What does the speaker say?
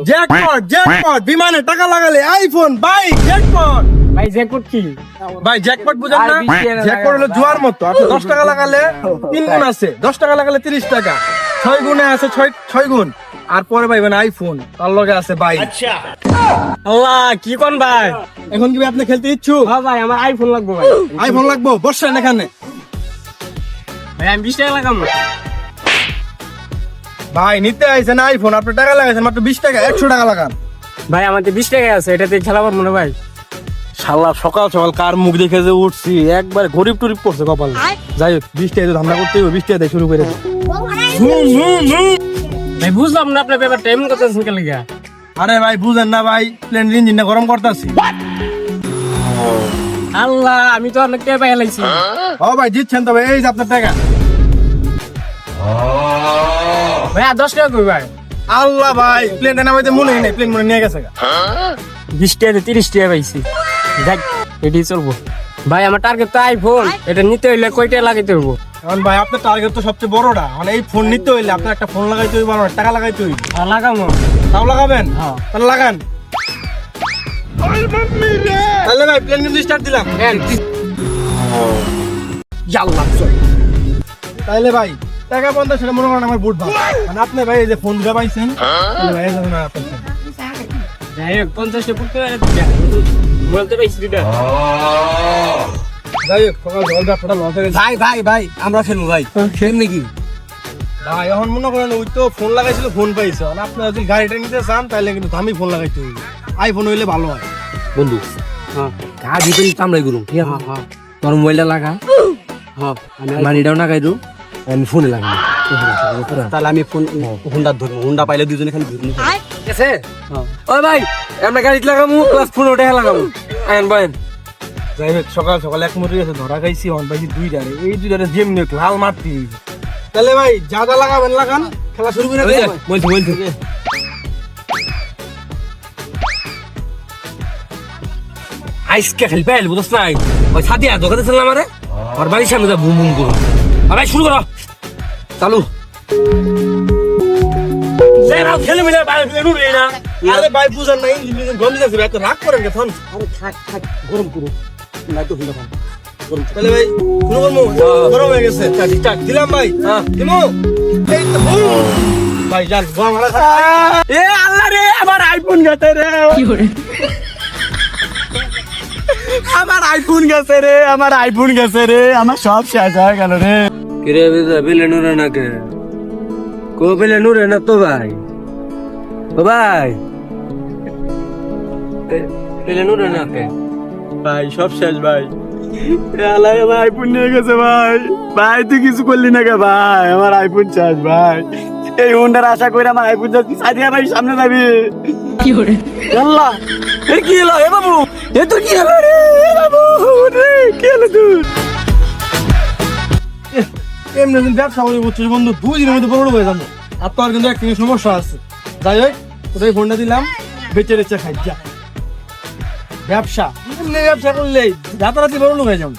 Jackpot jackpot বিমানে টাকা লাগালে আইফোন বাইক জ্যাকপট। ভাই জ্যাকপট কি? ভাই জ্যাকপট বুঝেন না? আর 20 টাকা জ্যাকপট হলো জুয়ার মতো। আপনি 10 টাকা লাগালে 3 গুণ আছে, 10 টাকা লাগালে 30 টাকা, 6 গুণে আছে 6 গুণ। আর পরে পাইবেন আইফোন, তার লগে আছে বাইক। আল্লাহ কি কোন ভাই? এখন কি ভাই আপনি খেলতে ইচ্ছুক? হ্যাঁ ভাই আমার আইফোন লাগবে ভাই। আইফোন লাগবো? বসছেন এখানে। ভাই আমি 20 টাকা লাগাবো। ভাই নিতে আইছেন আইফোন, আপনি টাকা লাগাইছেন মাত্র 20 টাকা, 100 টাকা লাগান। ভাই আমাদের 20 টাকা আছে, এটাতে খেলা পারবো না ভাই। শালা সকাল সকাল কার মুখ দেখে যে উঠছি, একবার গরিব টরিব পড়ছে কপাল। যাই হোক 20 টাকা ধান্দা করতে হবে, 20 টাকা দিয়ে শুরু করে দিই। ভাই বুঝলাম না আপনার ব্যাপারটা এমন কথা শুনতে লাগা। আরে ভাই বুঝেন না ভাই, প্লেন ইঞ্জিনটা গরম করতেছি। আল্লাহ আমি তো অনেক টাকা পাইয়া লাইছি। ও ভাই জিতছেন তবে, এই যে আপনার টাকা। ভাই আর 10 টাকা কই ভাই? আল্লাহ ভাই প্লেনটা নামাইতে মনে নেই, প্লেন মনে নিয়ে গেছে গা। 20 টাকা 30 টাকা পাইছি। যাক এটাই চলবো। ভাই আমার টার্গেট তো আইফোন, এটা নিতে হইলে কয় টাকা লাগাইতে হইব? এখন ভাই আপনার টার্গেট তো সবচেয়ে বড়টা, মানে এই ফোন নিতে হইলে আপনার একটা ফোন লাগাইতে হইব, আর টাকা লাগাইতে হইব। আর লাগাবো। তাও লাগাবেন? হ্যাঁ। তাহলে লাগান। তাহলে ভাই প্লেন কিন্তু স্টার্ট দিলাম। আল্লাহ চল। তাইলে ভাই টাকা 50 সেটা মনে করেন আমার বুট ভাই, মানে আপনি ভাই এই যে ফোন দিতে পাইছেন, তাহলে ভাই এই জন্য আপনার টাকা। যাই হোক 50 টাকা পুরো বলতে পাইছি দিদা। যাই হোক সকাল সকাল ব্যাপারটা লস হয়ে গেছে। ভাই ভাই ভাই আমরা খেলবো ভাই, খেলেন নাকি? ভাই এখন মনে করেন ওই তো ফোন লাগাইছিল, ফোন পাইছে, আর আপনি যদি গাড়িটা নিতে চান তাহলে কিন্তু দামি ফোন লাগাইতে হইবে, আইফোন হইলে ভালো হয়। বন্ধু হ্যাঁ গাড়ি পেলে চামড়াই গুলো ঠিক আছে, হ্যাঁ তোর মোবাইলটা লাগা, হ্যাঁ মানিটাও লাগাই দু, আমি ফোনে লাগাই। তাহলে আমি ফোন হুন্ডা ধরবো, হুন্ডা পাইলে দুজনে খালি ধরবো। ঠিক আছে? ওই ভাই আমরা গাড়িতে লাগামু প্লাস ফোন ওটা লাগামু। আইন বয়েন যাই হোক সকাল সকাল এক মুরগি আছে ধরা খাইছি, অন পাইছি 2টারে, এই 2টারে যেমনি একটু লাল মারতে হইবে। তাহলে ভাই যা যা লাগাবেন লাগান, খেলা শুরু করে দেন। বলছি বলছি আইসকে খেলবে বুঝছ নাই, ওই সাদিয়া দোকানে ছিলাম আমারে, আর বাড়ির সামনে যা বুম বুম করো। আর ভাই শুরু করো, চালু। খেলে মিলে বাইরে নুরে না। আরে ভাই বুঝেন না, ইঞ্জিন গন্ধ যাচ্ছে ভাই, এত রাগ করেন কে ফোন? আরে থাক থাক গরম করো না তো হইলো না। তাহলে ভাই শুরু করবো, গরম হয়ে গেছে, স্টার্ট দিলাম ভাই। হ্যাঁ দিমু এই তো ভাই যান গরম হলে এ আল্লাহ রে আমার আইফোন গেছে রে, আমার আইফোন গেছে রে, আমার আইফোন গেছে রে, আমার সব শেষ হয়ে গেল রে। কিরে বেলে নুরে না কে, কো বেলে নুরে না তো ভাই, ও ভাই বেলে নুরে না কে ভাই সব শেষ ভাই, আল্লাহ আমার আইফোন নিয়ে গেছে ভাই। ভাই তুই কিছু করলি না কে ভাই, আমার আইফোন শেষ ভাই। এই হুন্ডার আশা করে আমার আইফোন যাচ্ছি, সাদিয়া ভাই সামনে যাবি কি করে? আল্লাহ এ কি হলো এ বাবু, এ তো কি হলো রে এ বাবু রে, কি হলো তুই? এমনি দিন ব্যবসা করে বুঝছিস বন্ধু, 2 দিনের মধ্যে বড় হয়ে যাবো। আর তোর কিন্তু একটা সমস্যা আছে। যাই হোক তোদের ফোনটা দিলাম, বেচে রেচে খাই যা। ব্যবসা এমনি ব্যবসা করলে রাতারাতি বড় লোক হয়ে যাবো।